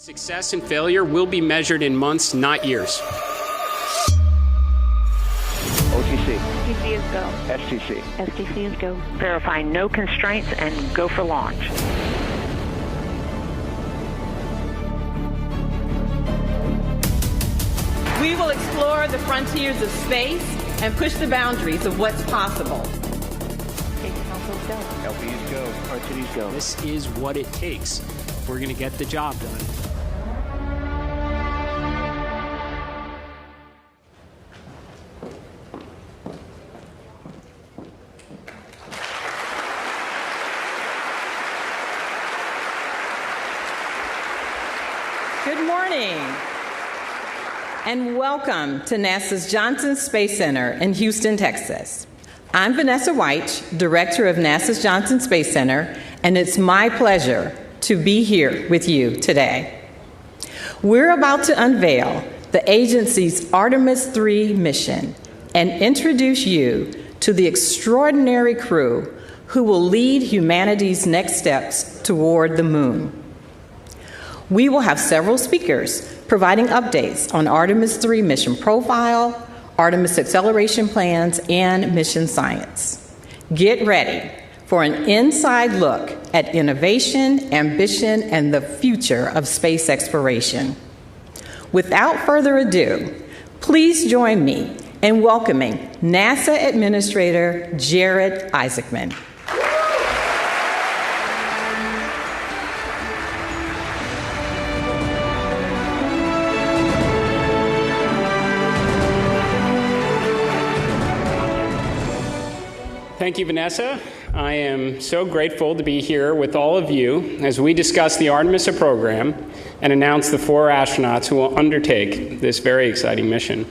Success and failure will be measured in months, not years. OTC. OTC is go. STC. STC is go. Verify no constraints and go for launch. We will explore the frontiers of space and push the boundaries of what's possible. Safety consoles go. LPs go. RTDs go. This is what it takes if we're going to get the job done. Good morning, and welcome to NASA's Johnson Space Center in Houston, Texas. I'm Vanessa White, Director of NASA's Johnson Space Center, and it's my pleasure to be here with you today. We're about to unveil the agency's Artemis III mission and introduce you to the extraordinary crew who will lead humanity's next steps toward the moon. We will have several speakers providing updates on Artemis III mission profile, Artemis acceleration plans, and mission science. Get ready for an inside look at innovation, ambition, and the future of space exploration. Without further ado, please join me in welcoming NASA Administrator Jared Isaacman. Thank you, Vanessa. I am so grateful to be here with all of you as we discuss the Artemis program and announce the 4 astronauts who will undertake this very exciting mission.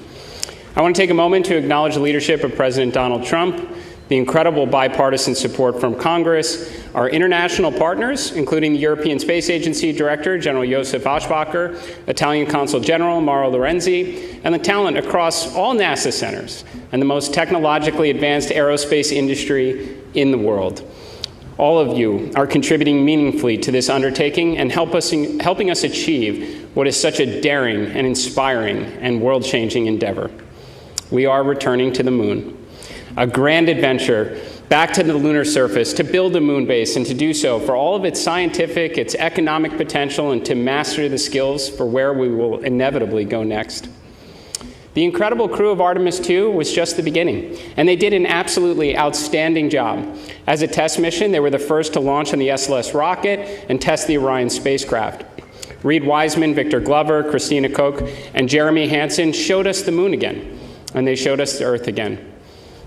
I want to take a moment to acknowledge the leadership of President Donald Trump, the incredible bipartisan support from Congress, our international partners, including the European Space Agency Director, General Josef Aschbacher, Italian Consul General Mauro Lorenzi, and the talent across all NASA centers and the most technologically advanced aerospace industry in the world. All of you are contributing meaningfully to this undertaking and helping us achieve what is such a daring and inspiring and world-changing endeavor. We are returning to the moon, a grand adventure back to the lunar surface to build a moon base, and to do so for all of its scientific, its economic potential, and to master the skills for where we will inevitably go next. The incredible crew of Artemis II was just the beginning, and they did an absolutely outstanding job. As a test mission, they were the first to launch on the SLS rocket and test the Orion spacecraft. Reed Wiseman, Victor Glover, Christina Koch, and Jeremy Hansen showed us the moon again, and they showed us the Earth again.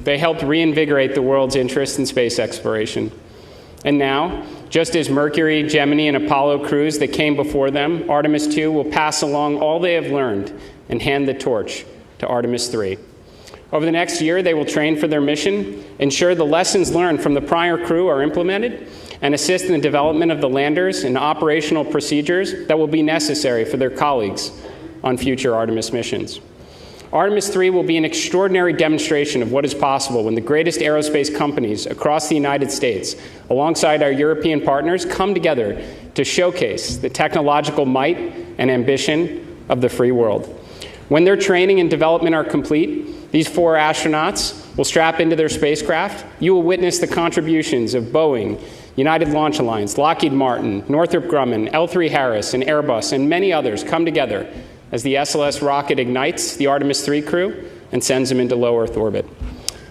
They helped reinvigorate the world's interest in space exploration. And now, just as Mercury, Gemini, and Apollo crews that came before them, Artemis II will pass along all they have learned and hand the torch to Artemis III. Over the next year, they will train for their mission, ensure the lessons learned from the prior crew are implemented, and assist in the development of the landers and operational procedures that will be necessary for their colleagues on future Artemis missions. Artemis III will be an extraordinary demonstration of what is possible when the greatest aerospace companies across the United States, alongside our European partners, come together to showcase the technological might and ambition of the free world. When their training and development are complete, these 4 astronauts will strap into their spacecraft. You will witness the contributions of Boeing, United Launch Alliance, Lockheed Martin, Northrop Grumman, L3 Harris, and Airbus, and many others come together as the SLS rocket ignites the Artemis III crew and sends them into low Earth orbit.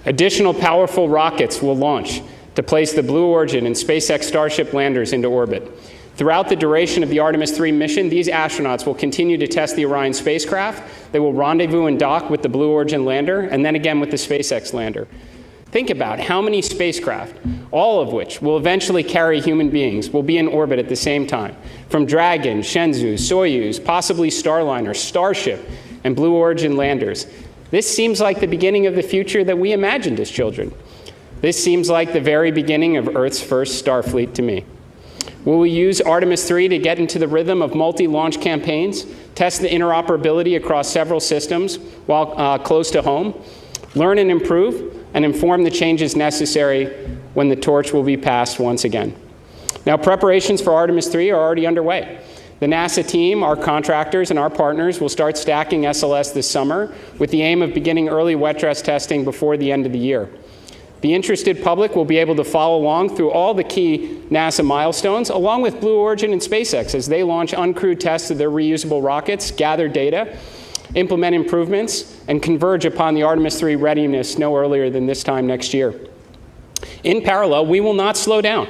Additional powerful rockets will launch to place the Blue Origin and SpaceX Starship landers into orbit. Throughout the duration of the Artemis III mission, these astronauts will continue to test the Orion spacecraft. They will rendezvous and dock with the Blue Origin lander, and then again with the SpaceX lander. Think about how many spacecraft, all of which will eventually carry human beings, will be in orbit at the same time. From Dragon, Shenzhou, Soyuz, possibly Starliner, Starship, and Blue Origin landers. This seems like the beginning of the future that we imagined as children. This seems like the very beginning of Earth's first Starfleet to me. Will we use Artemis III to get into the rhythm of multi-launch campaigns, test the interoperability across several systems while close to home, learn and improve, and inform the changes necessary when the torch will be passed once again? Now, preparations for Artemis III are already underway. The NASA team, our contractors, and our partners will start stacking SLS this summer with the aim of beginning early wet dress testing before the end of the year. The interested public will be able to follow along through all the key NASA milestones, along with Blue Origin and SpaceX as they launch uncrewed tests of their reusable rockets, gather data, implement improvements, and converge upon the Artemis III readiness no earlier than this time next year. In parallel, we will not slow down.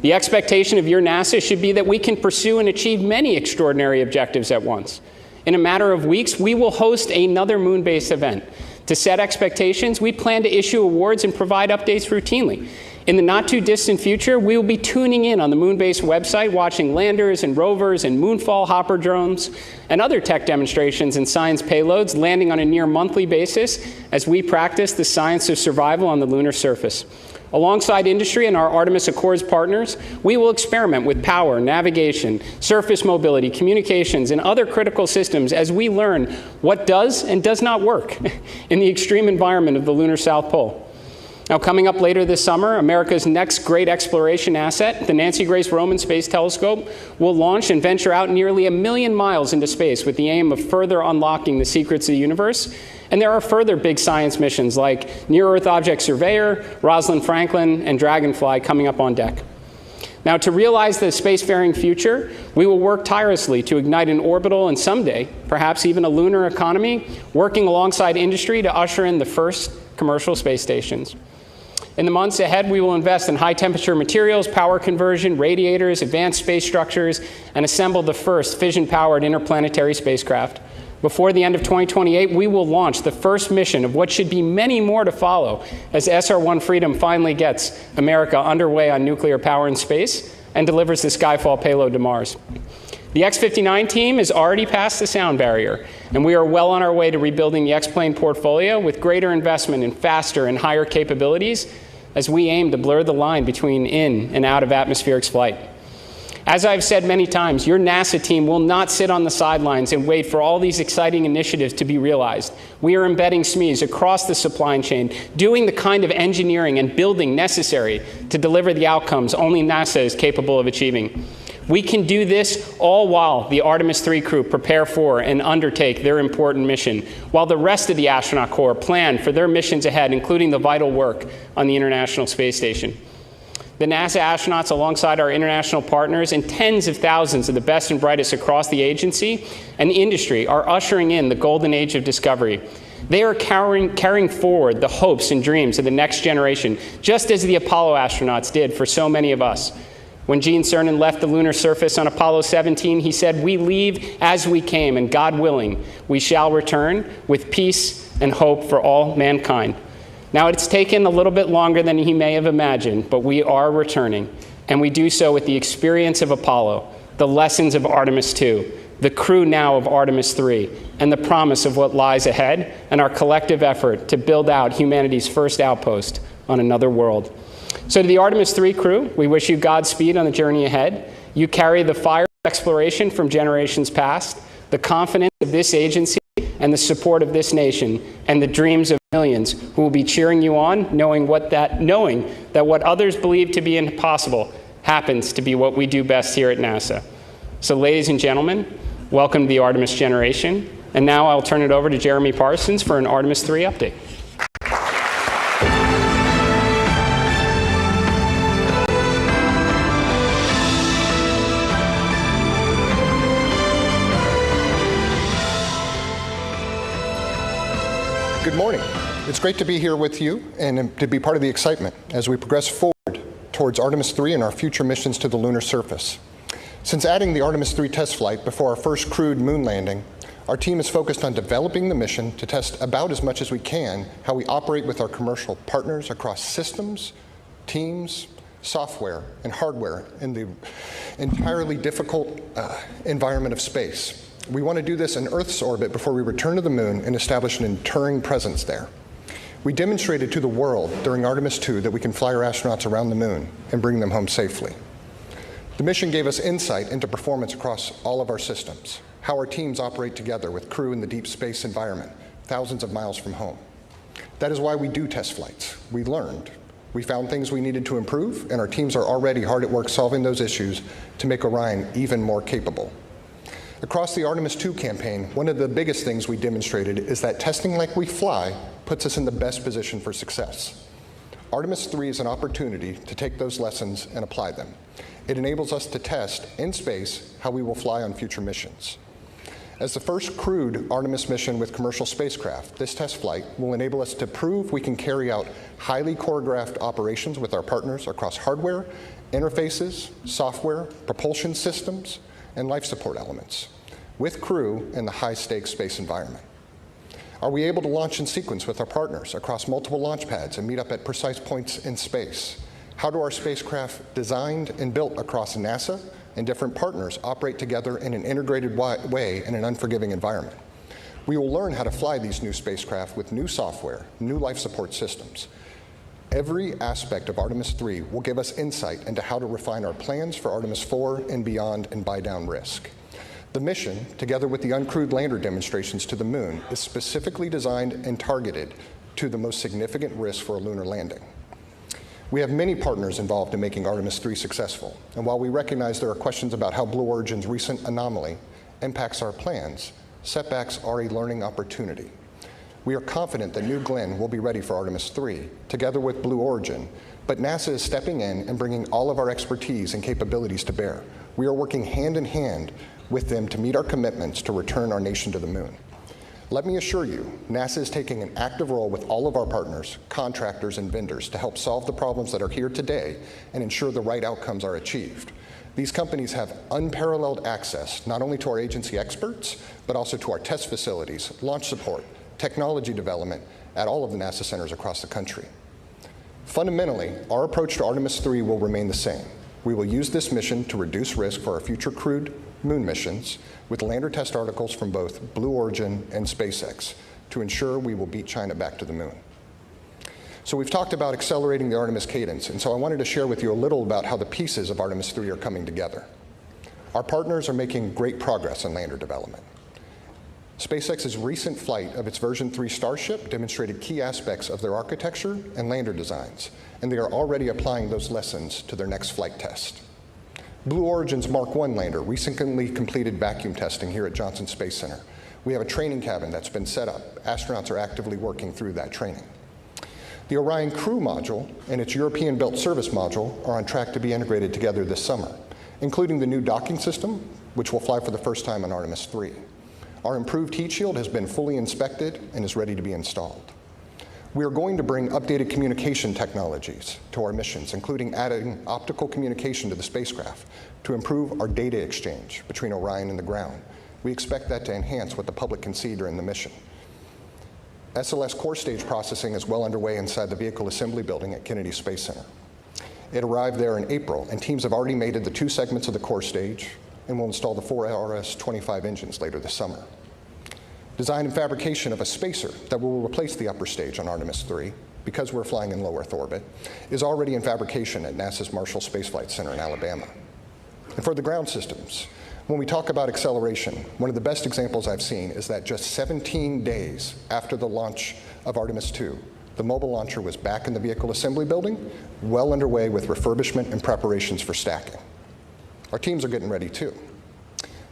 The expectation of your NASA should be that we can pursue and achieve many extraordinary objectives at once. In a matter of weeks, we will host another moon-based event. To set expectations, we plan to issue awards and provide updates routinely. In the not-too-distant future, we will be tuning in on the Moon-based website, watching landers and rovers and moonfall hopper drones and other tech demonstrations and science payloads landing on a near-monthly basis as we practice the science of survival on the lunar surface. Alongside industry and our Artemis Accords partners, we will experiment with power, navigation, surface mobility, communications, and other critical systems as we learn what does and does not work in the extreme environment of the lunar South Pole. Now, coming up later this summer, America's next great exploration asset, the Nancy Grace Roman Space Telescope, will launch and venture out nearly 1 million miles into space with the aim of further unlocking the secrets of the universe. And there are further big science missions like Near-Earth Object Surveyor, Rosalind Franklin, and Dragonfly coming up on deck. Now, to realize the spacefaring future, we will work tirelessly to ignite an orbital and someday, perhaps even a lunar economy, working alongside industry to usher in the first commercial space stations. In the months ahead, we will invest in high-temperature materials, power conversion, radiators, advanced space structures, and assemble the first fission-powered interplanetary spacecraft. Before the end of 2028, we will launch the first mission of what should be many more to follow as SR-1 Freedom finally gets America underway on nuclear power in space and delivers the Skyfall payload to Mars. The X-59 team is already past the sound barrier, and we are well on our way to rebuilding the X-plane portfolio with greater investment in faster and higher capabilities as we aim to blur the line between in and out of atmospheric flight. As I've said many times, your NASA team will not sit on the sidelines and wait for all these exciting initiatives to be realized. We are embedding SMEs across the supply chain, doing the kind of engineering and building necessary to deliver the outcomes only NASA is capable of achieving. We can do this all while the Artemis III crew prepare for and undertake their important mission, while the rest of the astronaut corps plan for their missions ahead, including the vital work on the International Space Station. The NASA astronauts, alongside our international partners and tens of thousands of the best and brightest across the agency and industry, are ushering in the golden age of discovery. They are carrying forward the hopes and dreams of the next generation, just as the Apollo astronauts did for so many of us. When Gene Cernan left the lunar surface on Apollo 17, he said, "We leave as we came, and God willing, we shall return with peace and hope for all mankind." Now, it's taken a little bit longer than he may have imagined, but we are returning, and we do so with the experience of Apollo, the lessons of Artemis II, the crew now of Artemis III, and the promise of what lies ahead, and our collective effort to build out humanity's first outpost on another world. So to the Artemis III crew, we wish you Godspeed on the journey ahead. You carry the fire of exploration from generations past, the confidence of this agency, and the support of this nation, and the dreams of millions who will be cheering you on, knowing that what others believe to be impossible happens to be what we do best here at NASA. So ladies and gentlemen, welcome to the Artemis generation. And now I'll turn it over to Jeremy Parsons for an Artemis III update. Good morning. It's great to be here with you and to be part of the excitement as we progress forward towards Artemis III and our future missions to the lunar surface. Since adding the Artemis III test flight before our first crewed moon landing, our team is focused on developing the mission to test about as much as we can how we operate with our commercial partners across systems, teams, software, and hardware in the entirely difficult environment of space. We want to do this in Earth's orbit before we return to the moon and establish an enduring presence there. We demonstrated to the world during Artemis II that we can fly our astronauts around the moon and bring them home safely. The mission gave us insight into performance across all of our systems, how our teams operate together with crew in the deep space environment, thousands of miles from home. That is why we do test flights. We learned. We found things we needed to improve, and our teams are already hard at work solving those issues to make Orion even more capable. Across the Artemis II campaign, one of the biggest things we demonstrated is that testing like we fly puts us in the best position for success. Artemis III is an opportunity to take those lessons and apply them. It enables us to test in space how we will fly on future missions. As the first crewed Artemis mission with commercial spacecraft, this test flight will enable us to prove we can carry out highly choreographed operations with our partners across hardware, interfaces, software, propulsion systems, and life support elements, with crew in the high-stakes space environment. Are we able to launch in sequence with our partners across multiple launch pads and meet up at precise points in space? How do our spacecraft designed and built across NASA and different partners operate together in an integrated way in an unforgiving environment? We will learn how to fly these new spacecraft with new software, new life support systems. Every aspect of Artemis III will give us insight into how to refine our plans for Artemis IV and beyond and buy down risk. The mission, together with the uncrewed lander demonstrations to the moon, is specifically designed and targeted to the most significant risk for a lunar landing. We have many partners involved in making Artemis III successful, and while we recognize there are questions about how Blue Origin's recent anomaly impacts our plans, setbacks are a learning opportunity. We are confident that New Glenn will be ready for Artemis III, together with Blue Origin, but NASA is stepping in and bringing all of our expertise and capabilities to bear. We are working hand in hand with them to meet our commitments to return our nation to the moon. Let me assure you, NASA is taking an active role with all of our partners, contractors, and vendors to help solve the problems that are here today and ensure the right outcomes are achieved. These companies have unparalleled access not only to our agency experts, but also to our test facilities, launch support, technology development at all of the NASA centers across the country. Fundamentally, our approach to Artemis III will remain the same. We will use this mission to reduce risk for our future crewed moon missions with lander test articles from both Blue Origin and SpaceX to ensure we will beat China back to the moon. So we've talked about accelerating the Artemis cadence, and so I wanted to share with you a little about how the pieces of Artemis III are coming together. Our partners are making great progress in lander development. SpaceX's recent flight of its version 3 Starship demonstrated key aspects of their architecture and lander designs, and they are already applying those lessons to their next flight test. Blue Origin's Mark I lander recently completed vacuum testing here at Johnson Space Center. We have a training cabin that's been set up. Astronauts are actively working through that training. The Orion Crew Module and its European-built service module are on track to be integrated together this summer, including the new docking system, which will fly for the first time on Artemis III. Our improved heat shield has been fully inspected and is ready to be installed. We are going to bring updated communication technologies to our missions, including adding optical communication to the spacecraft to improve our data exchange between Orion and the ground. We expect that to enhance what the public can see during the mission. SLS core stage processing is well underway inside the Vehicle Assembly Building at Kennedy Space Center. It arrived there in April, and teams have already mated the 2 segments of the core stage and will install the 4 RS-25 engines later this summer. Design and fabrication of a spacer that will replace the upper stage on Artemis III, because we're flying in low Earth orbit, is already in fabrication at NASA's Marshall Space Flight Center in Alabama. And for the ground systems, when we talk about acceleration, one of the best examples I've seen is that just 17 days after the launch of Artemis II, the mobile launcher was back in the Vehicle Assembly Building, well underway with refurbishment and preparations for stacking. Our teams are getting ready too.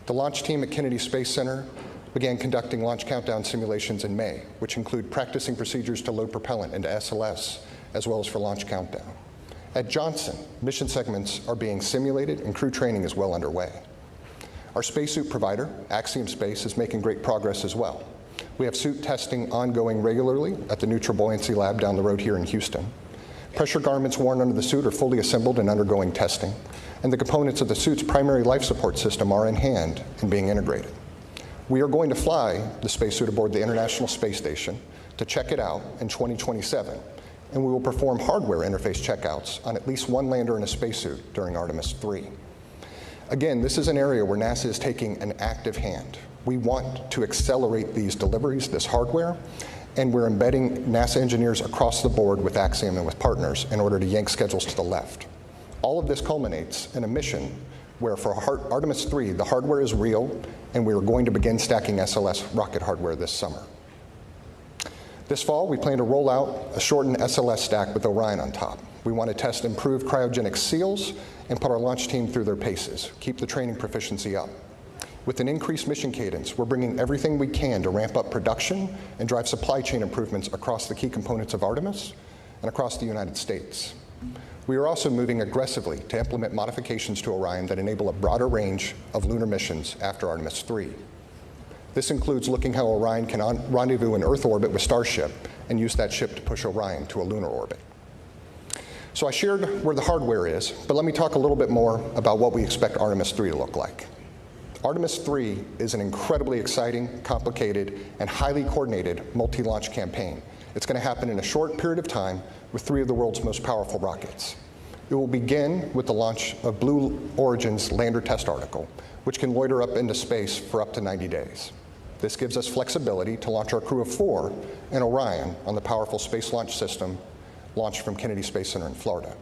The launch team at Kennedy Space Center began conducting launch countdown simulations in May, which include practicing procedures to load propellant into SLS, as well as for launch countdown. At Johnson, mission segments are being simulated and crew training is well underway. Our spacesuit provider, Axiom Space, is making great progress as well. We have suit testing ongoing regularly at the Neutral Buoyancy Lab down the road here in Houston. Pressure garments worn under the suit are fully assembled and undergoing testing, and the components of the suit's primary life support system are in hand and being integrated. We are going to fly the spacesuit aboard the International Space Station to check it out in 2027, and we will perform hardware interface checkouts on at least 1 lander in a spacesuit during Artemis III. Again, this is an area where NASA is taking an active hand. We want to accelerate these deliveries, this hardware, and we're embedding NASA engineers across the board with Axiom and with partners in order to yank schedules to the left. All of this culminates in a mission where for Artemis III, the hardware is real, and we are going to begin stacking SLS rocket hardware this summer. This fall, we plan to roll out a shortened SLS stack with Orion on top. We want to test improved cryogenic seals and put our launch team through their paces, keep the training proficiency up. With an increased mission cadence, we're bringing everything we can to ramp up production and drive supply chain improvements across the key components of Artemis and across the United States. We are also moving aggressively to implement modifications to Orion that enable a broader range of lunar missions after Artemis III. This includes looking how Orion can rendezvous in Earth orbit with Starship and use that ship to push Orion to a lunar orbit. So I shared where the hardware is, but let me talk a little bit more about what we expect Artemis III to look like. Artemis III is an incredibly exciting, complicated, and highly coordinated multi-launch campaign. It's going to happen in a short period of time with 3 of the world's most powerful rockets. It will begin with the launch of Blue Origin's lander test article, which can loiter up into space for up to 90 days. This gives us flexibility to launch our crew of 4 and Orion on the powerful Space Launch System launched from Kennedy Space Center in Florida.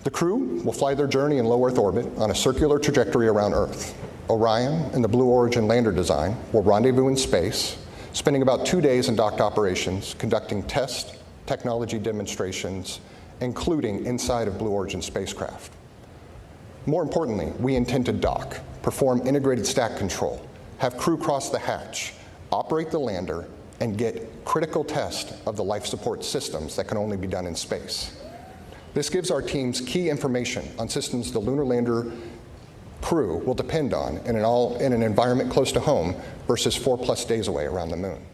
The crew will fly their journey in low Earth orbit on a circular trajectory around Earth. Orion and the Blue Origin lander design will rendezvous in space, spending about 2 days in docked operations, conducting test technology demonstrations, including inside of Blue Origin spacecraft. More importantly, we intend to dock, perform integrated stack control, have crew cross the hatch, operate the lander, and get critical test of the life support systems that can only be done in space. This gives our teams key information on systems the lunar lander crew will depend on in an environment close to home versus 4+ days away around the moon.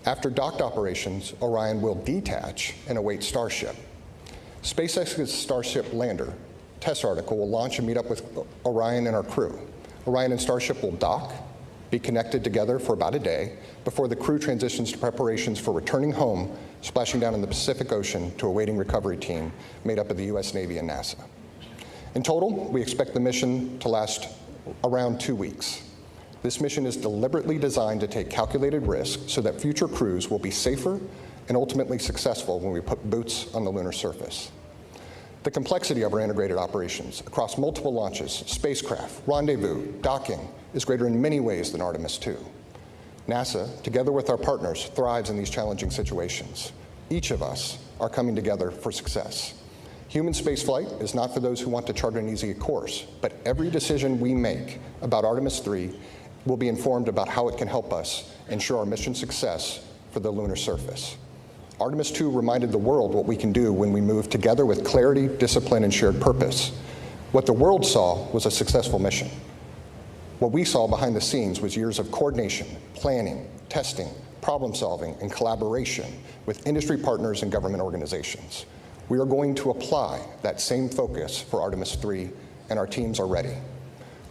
After docked operations, Orion will detach and await Starship. SpaceX's Starship lander test article will launch and meet up with Orion and our crew. Orion and Starship will dock, be connected together for about a day before the crew transitions to preparations for returning home, splashing down in the Pacific Ocean to a waiting recovery team made up of the US Navy and NASA. In total, we expect the mission to last around 2 weeks. This mission is deliberately designed to take calculated risks so that future crews will be safer and ultimately successful when we put boots on the lunar surface. The complexity of our integrated operations across multiple launches, spacecraft, rendezvous, docking is greater in many ways than Artemis II. NASA, together with our partners, thrives in these challenging situations. Each of us are coming together for success. Human spaceflight is not for those who want to chart an easy course, but every decision we make about Artemis III will be informed about how it can help us ensure our mission success for the lunar surface. Artemis II reminded the world what we can do when we move together with clarity, discipline, and shared purpose. What the world saw was a successful mission. What we saw behind the scenes was years of coordination, planning, testing, problem solving, and collaboration with industry partners and government organizations. We are going to apply that same focus for Artemis III, and our teams are ready.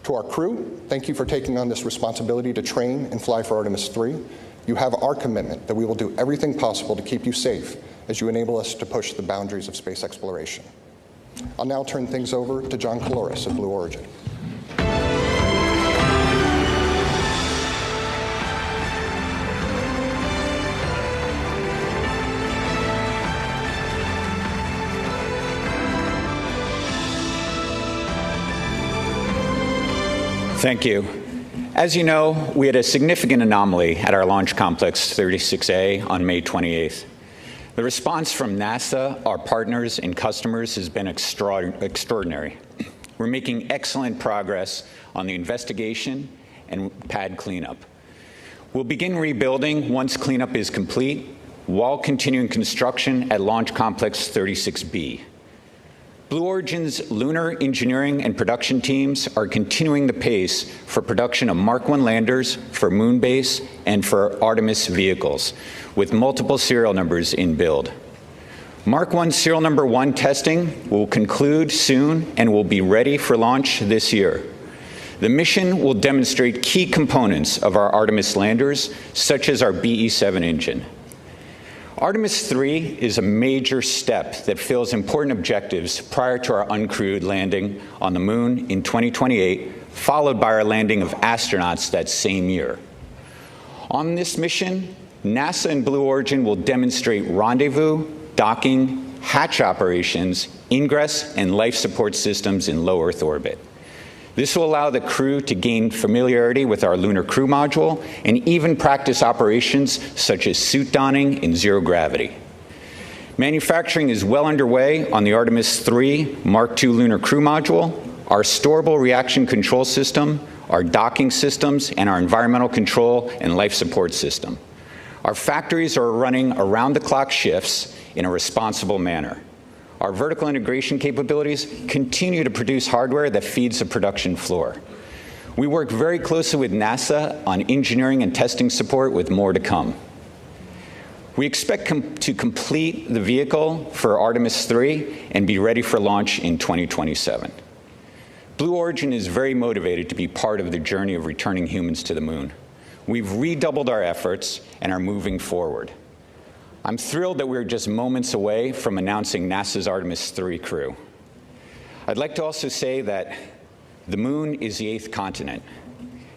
To our crew, thank you for taking on this responsibility to train and fly for Artemis III. You have our commitment that we will do everything possible to keep you safe as you enable us to push the boundaries of space exploration. I'll now turn things over to John Caloris of Blue Origin. Thank you. As you know, we had a significant anomaly at our Launch Complex 36A on May 28th. The response from NASA, our partners, and customers has been extraordinary. We're making excellent progress on the investigation and pad cleanup. We'll begin rebuilding once cleanup is complete, while continuing construction at Launch Complex 36B. Blue Origin's lunar engineering and production teams are continuing the pace for production of Mark I landers for Moonbase and for Artemis vehicles, with multiple serial numbers in build. Mark I serial number 1 testing will conclude soon and will be ready for launch this year. The mission will demonstrate key components of our Artemis landers, such as our BE-7 engine. Artemis III is a major step that fills important objectives prior to our uncrewed landing on the moon in 2028, followed by our landing of astronauts that same year. On this mission, NASA and Blue Origin will demonstrate rendezvous, docking, hatch operations, ingress, and life support systems in low Earth orbit. This will allow the crew to gain familiarity with our lunar crew module and even practice operations such as suit donning in zero gravity. Manufacturing is well underway on the Artemis III Mark II lunar crew module, our storable reaction control system, our docking systems, and our environmental control and life support system. Our factories are running around-the-clock shifts in a responsible manner. Our vertical integration capabilities continue to produce hardware that feeds the production floor. We work very closely with NASA on engineering and testing support, with more to come. We expect to complete the vehicle for Artemis III and be ready for launch in 2027. Blue Origin is very motivated to be part of the journey of returning humans to the moon. We've redoubled our efforts and are moving forward. I'm thrilled that we're just moments away from announcing NASA's Artemis III crew. I'd like to also say that the moon is the 8th continent,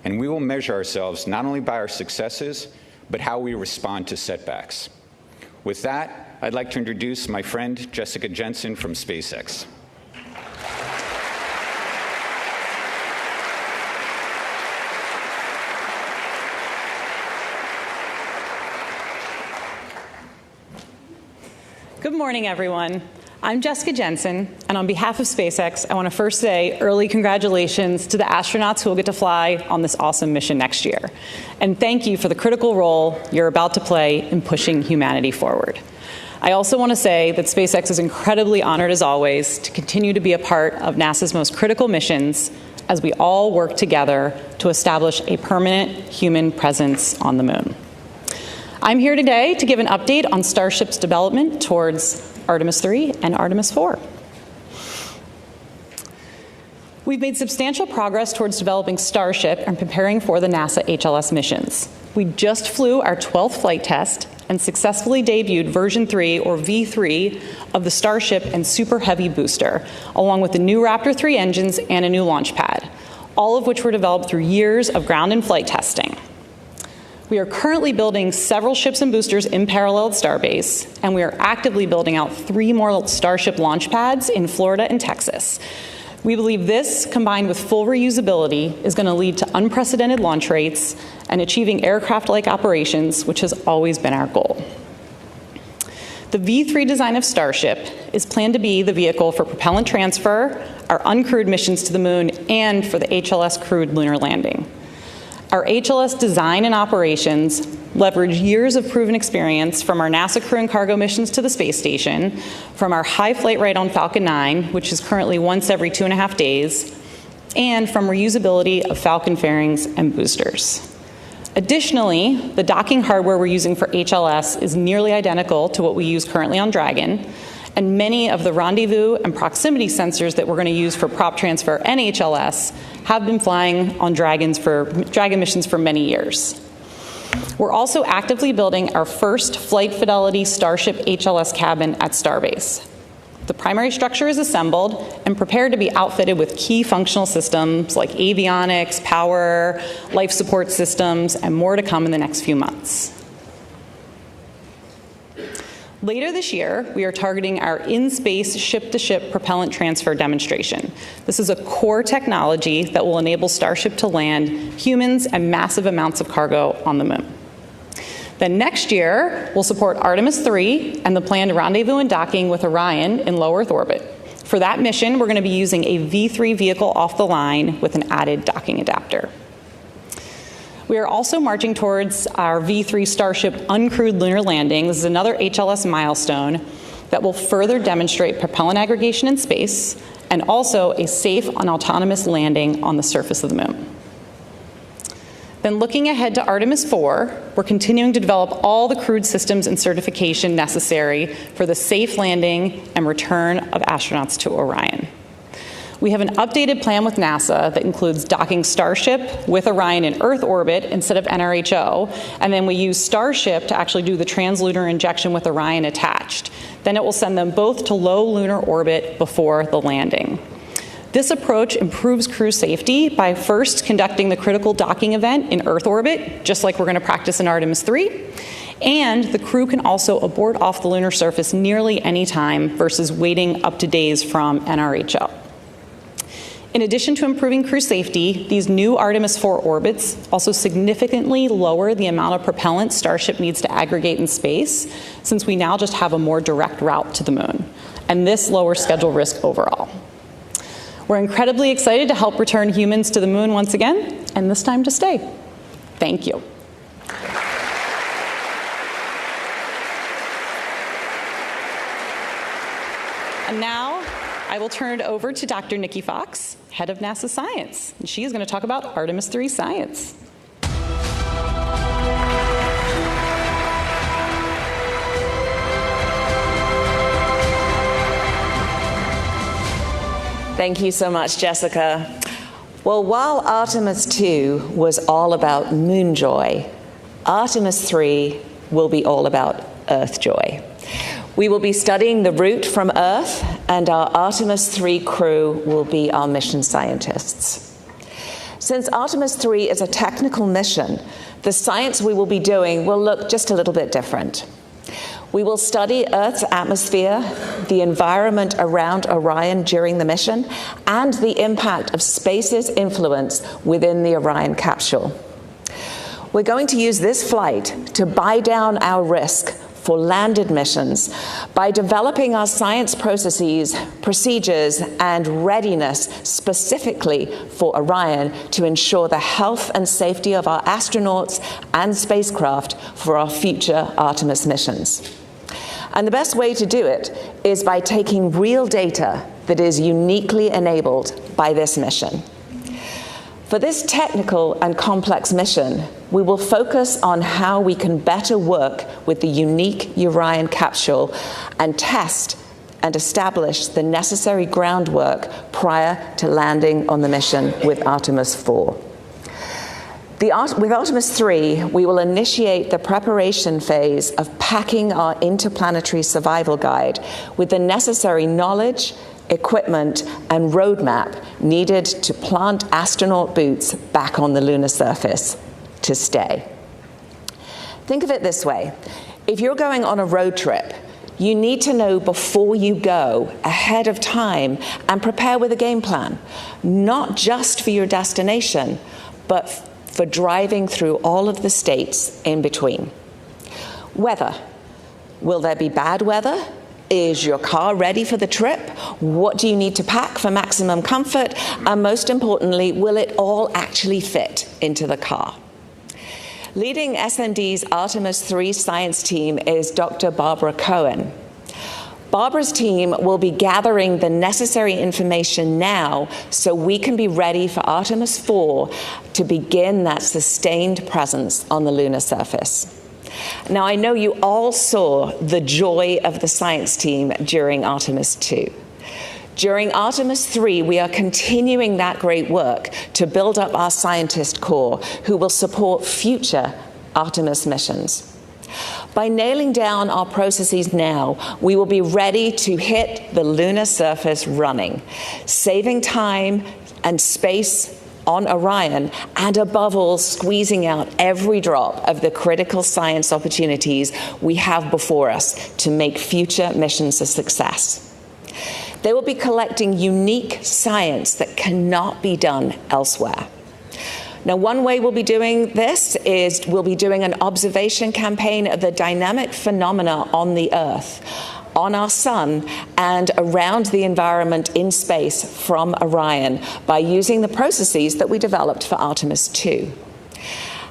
and we will measure ourselves not only by our successes, but how we respond to setbacks. With that, I'd like to introduce my friend, Jessica Jensen from SpaceX. Good morning, everyone. I'm Jessica Jensen, and on behalf of SpaceX, I want to first say early congratulations to the astronauts who will get to fly on this awesome mission next year. And thank you for the critical role you're about to play in pushing humanity forward. I also want to say that SpaceX is incredibly honored, as always, to continue to be a part of NASA's most critical missions as we all work together to establish a permanent human presence on the moon. I'm here today to give an update on Starship's development towards Artemis III and Artemis IV. We've made substantial progress towards developing Starship and preparing for the NASA HLS missions. We just flew our 12th flight test and successfully debuted version 3, or V3, of the Starship and Super Heavy booster, along with the new Raptor 3 engines and a new launch pad, all of which were developed through years of ground and flight testing. We are currently building several ships and boosters in parallel at Starbase, and we are actively building out 3 more Starship launch pads in Florida and Texas. We believe this, combined with full reusability, is going to lead to unprecedented launch rates and achieving aircraft-like operations, which has always been our goal. The V3 design of Starship is planned to be the vehicle for propellant transfer, our uncrewed missions to the moon, and for the HLS crewed lunar landing. Our HLS design and operations leverage years of proven experience from our NASA crew and cargo missions to the space station, from our high flight rate on Falcon 9, which is currently once every 2.5 days, and from reusability of Falcon fairings and boosters. Additionally, the docking hardware we're using for HLS is nearly identical to what we use currently on Dragon, and many of the rendezvous and proximity sensors that we're going to use for prop transfer and HLS have been flying on Dragon missions for many years. We're also actively building our first flight fidelity Starship HLS cabin at Starbase. The primary structure is assembled and prepared to be outfitted with key functional systems like avionics, power, life support systems, and more to come in the next few months. Later this year, we are targeting our in-space ship-to-ship propellant transfer demonstration. This is a core technology that will enable Starship to land humans and massive amounts of cargo on the moon. Then next year, we'll support Artemis III and the planned rendezvous and docking with Orion in low Earth orbit. For that mission, we're going to be using a V3 vehicle off the line with an added docking adapter. We are also marching towards our V3 Starship uncrewed lunar landing. This is another HLS milestone that will further demonstrate propellant aggregation in space and also a safe and autonomous landing on the surface of the moon. Then looking ahead to Artemis IV, we're continuing to develop all the crewed systems and certification necessary for the safe landing and return of astronauts to Orion. We have an updated plan with NASA that includes docking Starship with Orion in Earth orbit instead of NRHO, and then we use Starship to actually do the translunar injection with Orion attached. Then it will send them both to low lunar orbit before the landing. This approach improves crew safety by first conducting the critical docking event in Earth orbit, just like we're going to practice in Artemis III, and the crew can also abort off the lunar surface nearly any time versus waiting up to days from NRHO. In addition to improving crew safety, these new Artemis IV orbits also significantly lower the amount of propellant Starship needs to aggregate in space, since we now just have a more direct route to the moon, and this lowers schedule risk overall. We're incredibly excited to help return humans to the moon once again, and this time to stay. Thank you. And now I will turn it over to Dr. Nikki Fox, head of NASA Science, and she is going to talk about Artemis III science. Thank you so much, Jessica. Well, while Artemis II was all about moon joy, Artemis III will be all about Earth joy. We will be studying the route from Earth, and our Artemis III crew will be our mission scientists. Since Artemis III is a technical mission, the science we will be doing will look just a little bit different. We will study Earth's atmosphere, the environment around Orion during the mission, and the impact of space's influence within the Orion capsule. We're going to use this flight to buy down our risk for landed missions by developing our science processes, procedures, and readiness specifically for Orion to ensure the health and safety of our astronauts and spacecraft for our future Artemis missions. And the best way to do it is by taking real data that is uniquely enabled by this mission. For this technical and complex mission, we will focus on how we can better work with the unique Orion capsule and test and establish the necessary groundwork prior to landing on the mission with Artemis IV. With Artemis III, we will initiate the preparation phase of packing our interplanetary survival guide with the necessary knowledge, equipment, and roadmap needed to plant astronaut boots back on the lunar surface to stay. Think of it this way. If you're going on a road trip, you need to know before you go, ahead of time, and prepare with a game plan, not just for your destination, but for driving through all of the states in between. Weather. Will there be bad weather? Is your car ready for the trip? What do you need to pack for maximum comfort? And most importantly, will it all actually fit into the car? Leading SMD's Artemis III science team is Dr. Barbara Cohen. Barbara's team will be gathering the necessary information now so we can be ready for Artemis IV to begin that sustained presence on the lunar surface. Now, I know you all saw the joy of the science team during Artemis II. During Artemis III, we are continuing that great work to build up our scientist corps who will support future Artemis missions. By nailing down our processes now, we will be ready to hit the lunar surface running, saving time and space on Orion, and above all, squeezing out every drop of the critical science opportunities we have before us to make future missions a success. They will be collecting unique science that cannot be done elsewhere. Now, one way we'll be doing this is we'll be doing an observation campaign of the dynamic phenomena on the Earth, on our sun, and around the environment in space from Orion by using the processes that we developed for Artemis II.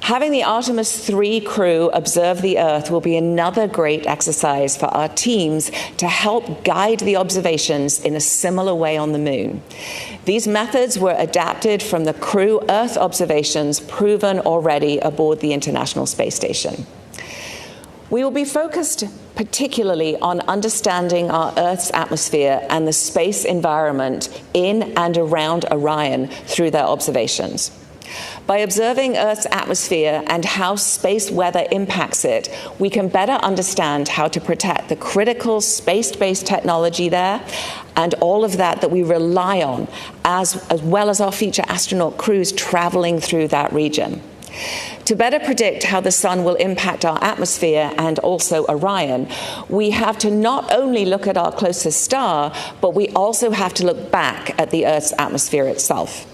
Having the Artemis III crew observe the Earth will be another great exercise for our teams to help guide the observations in a similar way on the Moon. These methods were adapted from the crew Earth observations proven already aboard the International Space Station. We will be focused particularly on understanding our Earth's atmosphere and the space environment in and around Orion through their observations. By observing Earth's atmosphere and how space weather impacts it, we can better understand how to protect the critical space-based technology there and all of that we rely on, as well as our future astronaut crews traveling through that region. To better predict how the sun will impact our atmosphere and also Orion, we have to not only look at our closest star, but we also have to look back at the Earth's atmosphere itself.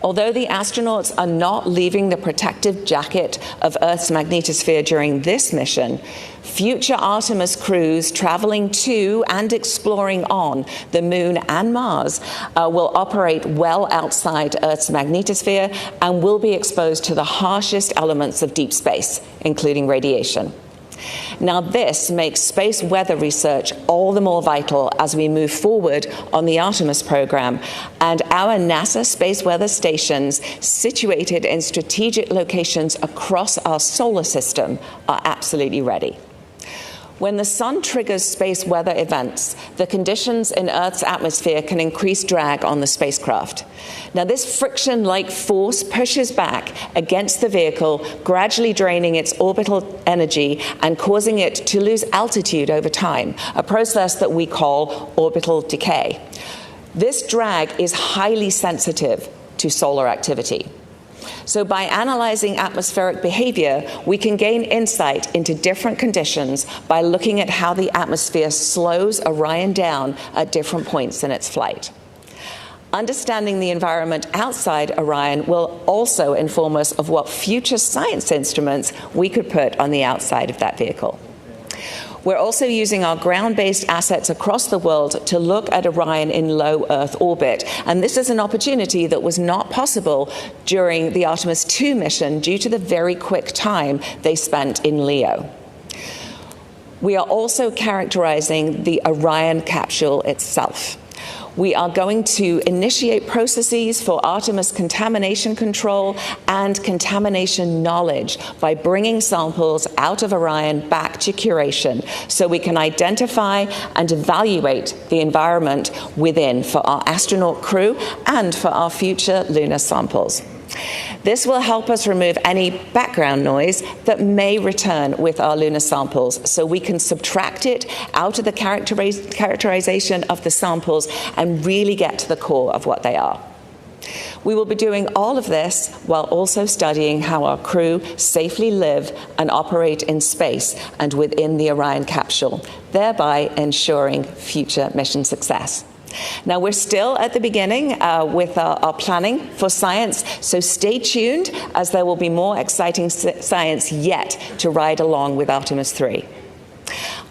although the astronauts are not leaving the protective jacket of Earth's magnetosphere during this mission, future Artemis crews traveling to and exploring on the Moon and Mars will operate well outside Earth's magnetosphere and will be exposed to the harshest elements of deep space, including radiation. Now, this makes space weather research all the more vital as we move forward on the Artemis program, and our NASA space weather stations situated in strategic locations across our solar system are absolutely ready. When the sun triggers space weather events, the conditions in Earth's atmosphere can increase drag on the spacecraft. Now, this friction-like force pushes back against the vehicle, gradually draining its orbital energy and causing it to lose altitude over time, a process that we call orbital decay. This drag is highly sensitive to solar activity. So by analyzing atmospheric behavior, we can gain insight into different conditions by looking at how the atmosphere slows Orion down at different points in its flight. Understanding the environment outside Orion will also inform us of what future science instruments we could put on the outside of that vehicle. We're also using our ground-based assets across the world to look at Orion in low Earth orbit. And this is an opportunity that was not possible during the Artemis II mission due to the very quick time they spent in LEO. We are also characterizing the Orion capsule itself. We are going to initiate processes for Artemis contamination control and contamination knowledge by bringing samples out of Orion back to curation so we can identify and evaluate the environment within for our astronaut crew and for our future lunar samples. This will help us remove any background noise that may return with our lunar samples so we can subtract it out of the characterization of the samples and really get to the core of what they are. We will be doing all of this while also studying how our crew safely live and operate in space and within the Orion capsule, thereby ensuring future mission success. Now, we're still at the beginning with our planning for science, so stay tuned as there will be more exciting science yet to ride along with Artemis III.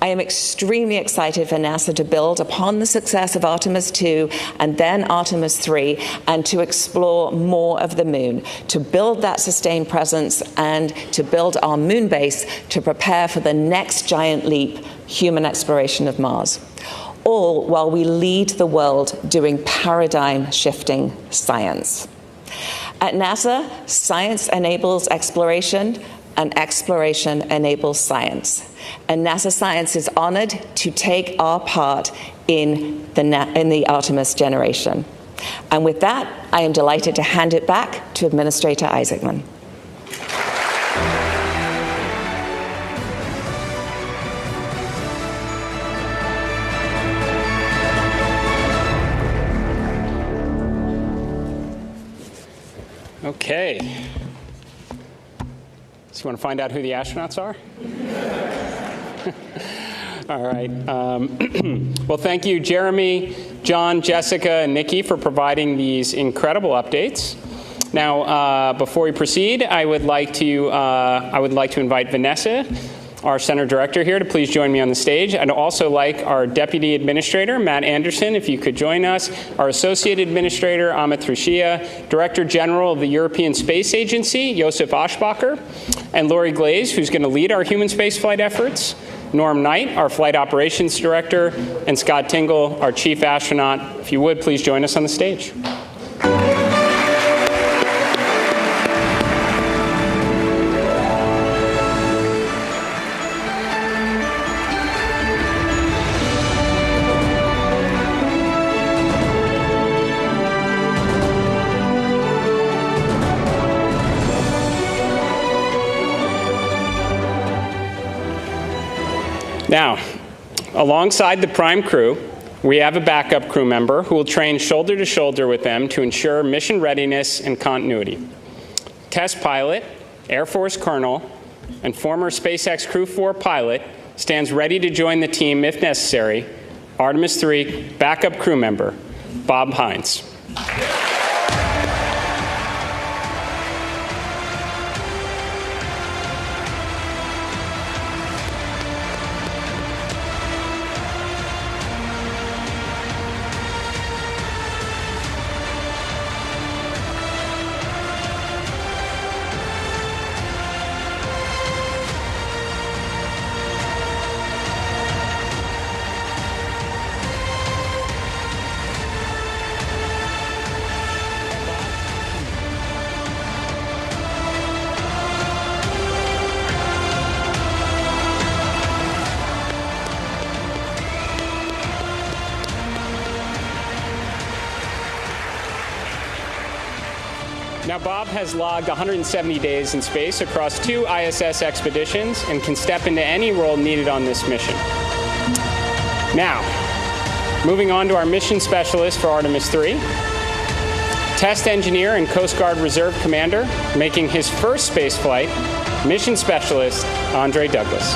I am extremely excited for NASA to build upon the success of Artemis II and then Artemis III and to explore more of the moon, to build that sustained presence and to build our moon base to prepare for the next giant leap, human exploration of Mars. All while we lead the world doing paradigm-shifting science. At NASA, science enables exploration, and exploration enables science. And NASA Science is honored to take our part in the Artemis generation. And with that, I am delighted to hand it back to Administrator Isaacman. Okay. So you want to find out who the astronauts are? All right. Well, thank you, Jeremy, John, Jessica, and Nikki for providing these incredible updates. Now, before we proceed, I would like to invite Vanessa, our center director here, to please join me on the stage. I'd also like our deputy administrator, Matt Anderson, if you could join us, our associate administrator, Amit Thrishia, director general of the European Space Agency, Josef Aschbacher, and Lori Glaze, who's going to lead our human spaceflight efforts, Norm Knight, our flight operations director, and Scott Tingle, our chief astronaut. If you would, please join us on the stage. Now, alongside the prime crew, we have a backup crew member who will train shoulder to shoulder with them to ensure mission readiness and continuity. Test pilot, Air Force Colonel, and former SpaceX Crew 4 pilot stands ready to join the team if necessary, Artemis III backup crew member, Bob Hines. Now, Bob has logged 170 days in space across 2 ISS expeditions and can step into any role needed on this mission. Now, moving on to our mission specialist for Artemis III, test engineer and Coast Guard Reserve Commander, making his first space flight, mission specialist Andre Douglas.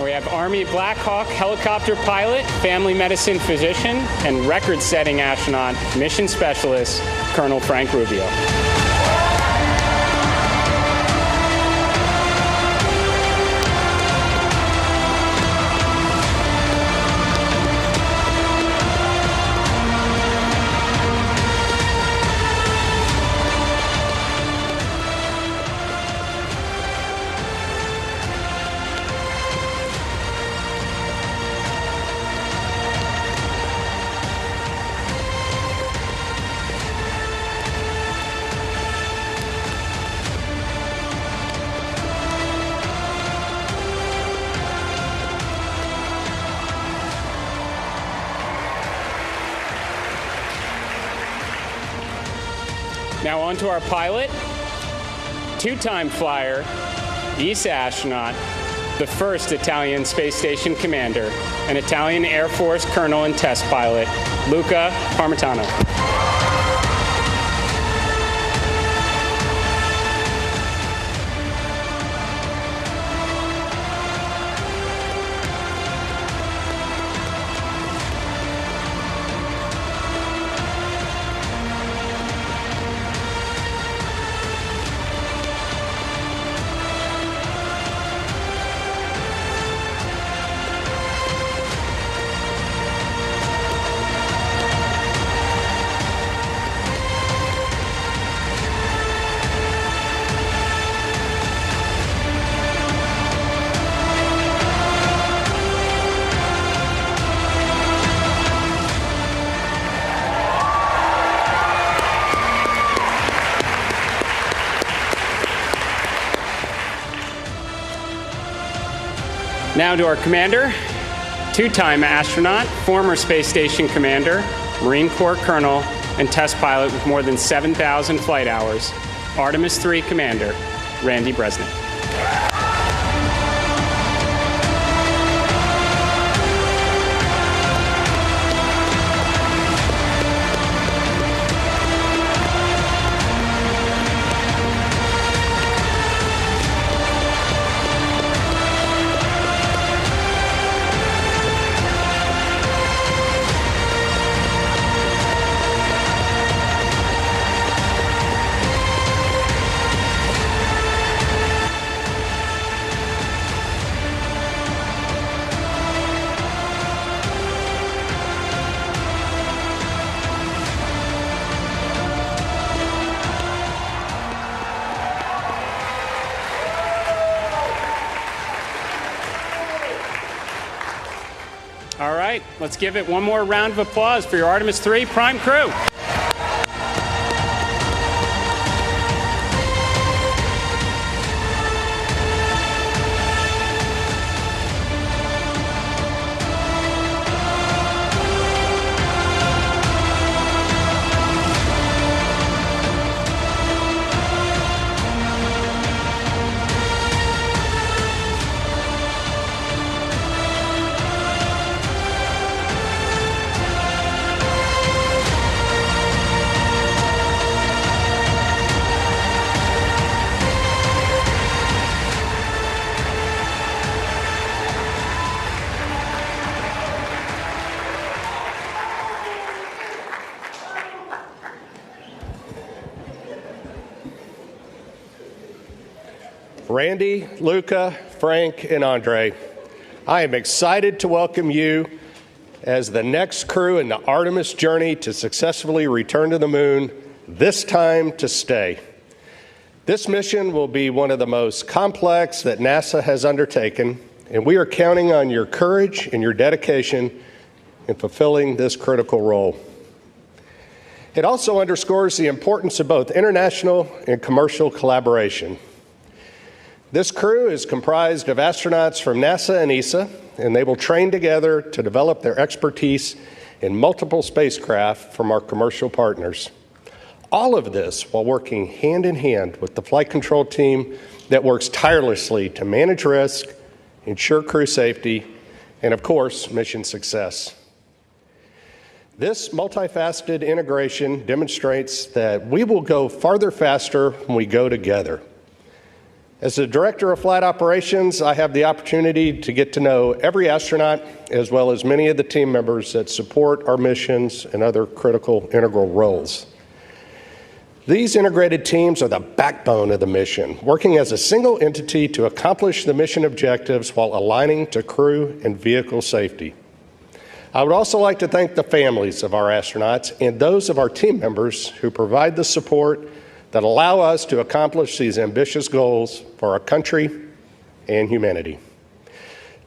We have Army Black Hawk helicopter pilot, family medicine physician, and record-setting astronaut, mission specialist, Colonel Frank Rubio. Now on to our pilot, 2-time flyer, ESA astronaut, the first Italian space station commander, and Italian Air Force colonel and test pilot, Luca Parmitano. Now to our commander, 2-time astronaut, former space station commander, Marine Corps colonel, and test pilot with more than 7,000 flight hours, Artemis III commander, Randy Bresnik. All right, let's give it one more round of applause for your Artemis III prime crew. Randy, Luca, Frank, and Andre, I am excited to welcome you as the next crew in the Artemis journey to successfully return to the moon, this time to stay. This mission will be one of the most complex that NASA has undertaken, and we are counting on your courage and your dedication in fulfilling this critical role. It also underscores the importance of both international and commercial collaboration. This crew is comprised of astronauts from NASA and ESA, and they will train together to develop their expertise in multiple spacecraft from our commercial partners. All of this while working hand in hand with the flight control team that works tirelessly to manage risk, ensure crew safety, and of course, mission success. This multifaceted integration demonstrates that we will go farther faster when we go together. As the Director of Flight Operations, I have the opportunity to get to know every astronaut as well as many of the team members that support our missions and other critical integral roles. These integrated teams are the backbone of the mission, working as a single entity to accomplish the mission objectives while aligning to crew and vehicle safety. I would also like to thank the families of our astronauts and those of our team members who provide the support that allow us to accomplish these ambitious goals for our country and humanity.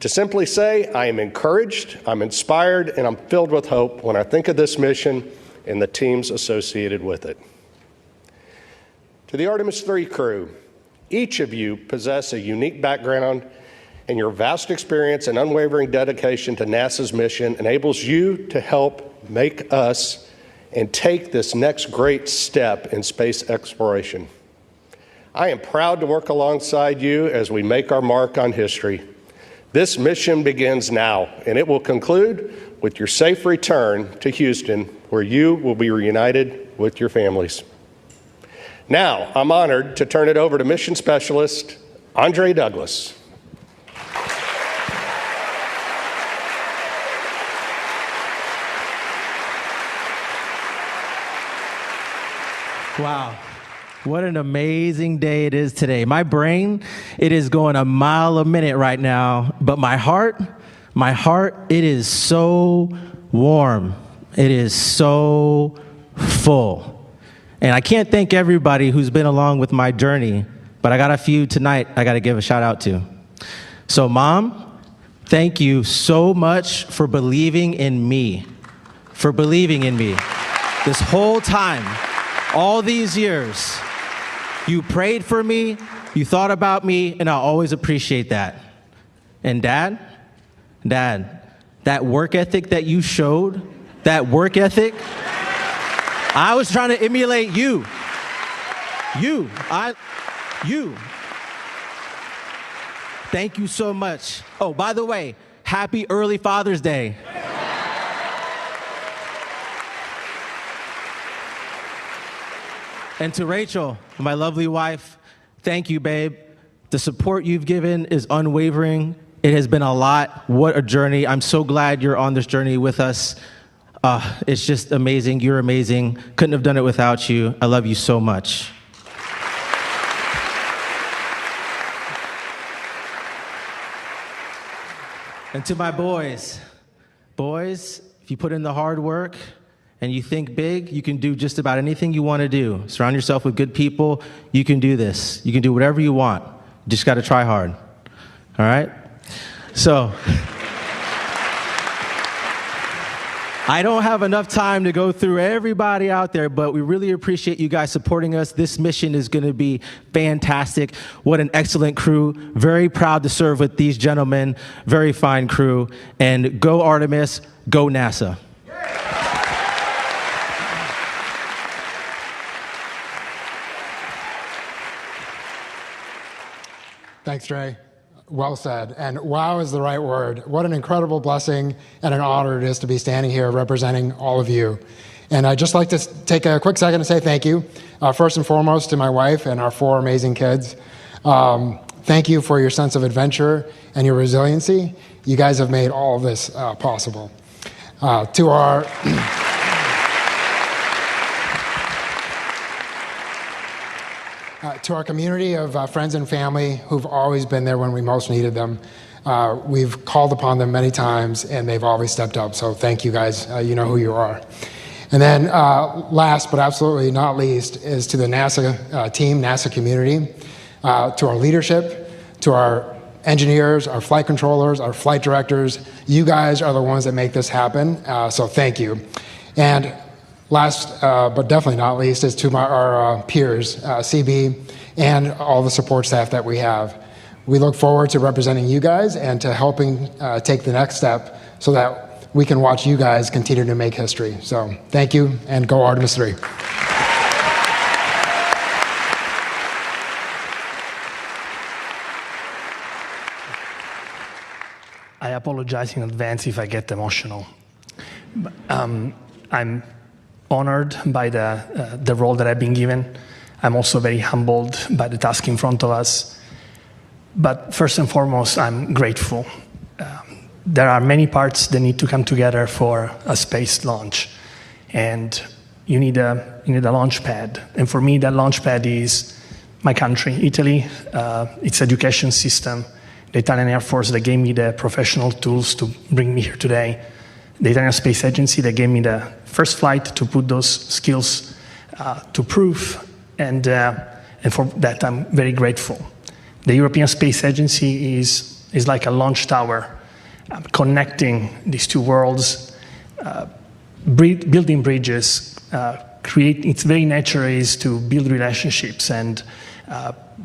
To simply say, I am encouraged, I'm inspired, and I'm filled with hope when I think of this mission and the teams associated with it. To the Artemis III crew, each of you possess a unique background, and your vast experience and unwavering dedication to NASA's mission enables you to help make us and take this next great step in space exploration. I am proud to work alongside you as we make our mark on history. This mission begins now, and it will conclude with your safe return to Houston, where you will be reunited with your families. Now, I'm honored to turn it over to Mission Specialist Andre Douglas. Wow, what an amazing day it is today. My brain, it is going a mile a minute right now, but my heart, it is so warm. It is so full. And I can't thank everybody who's been along with my journey, but I got a few tonight I got to give a shout out to. So Mom, thank you so much for believing in me, this whole time. All these years, you prayed for me, you thought about me, and I always appreciate that. And Dad, that work ethic that you showed, I was trying to emulate you. Thank you so much. Oh, by the way, happy early Father's Day. And to Rachel, my lovely wife, thank you, babe. The support you've given is unwavering. It has been a lot. What a journey. I'm so glad you're on this journey with us. It's just amazing. You're amazing. Couldn't have done it without you. I love you so much. And to my boys, if you put in the hard work, and you think big, you can do just about anything you want to do. Surround yourself with good people. You can do this. You can do whatever you want. You just got to try hard. All right? So, I don't have enough time to go through everybody out there, but we really appreciate you guys supporting us. This mission is going to be fantastic. What an excellent crew. Very proud to serve with these gentlemen. Very fine crew. And go Artemis, go NASA. Thanks, Trey. Well said. And wow is the right word. What an incredible blessing and an honor it is to be standing here representing all of you. And I'd just like to take a quick second to say thank you, first and foremost to my wife and our 4 amazing kids. Thank you for your sense of adventure and your resiliency. You guys have made all of this possible. To our... To our community of friends and family who've always been there when we most needed them, we've called upon them many times, and they've always stepped up. So thank you guys. You know who you are. And then last but absolutely not least is to the NASA team, NASA community, to our leadership, to our engineers, our flight controllers, our flight directors. You guys are the ones that make this happen. So thank you. And last but definitely not least is to our peers, CB, and all the support staff that we have. We look forward to representing you guys and to helping take the next step so that we can watch you guys continue to make history. So thank you, and go Artemis III. I apologize in advance if I get emotional. I'm honored by the role that I've been given. I'm also very humbled by the task in front of us. But first and foremost, I'm grateful. There are many parts that need to come together for a space launch. And you need a launch pad. And for me, that launch pad is my country, Italy, its education system, the Italian Air Force that gave me the professional tools to bring me here today, the Italian Space Agency that gave me the first flight to put those skills to proof, and for that I'm very grateful. The European Space Agency is like a launch tower, connecting these two worlds, building bridges. Its very nature is to build relationships and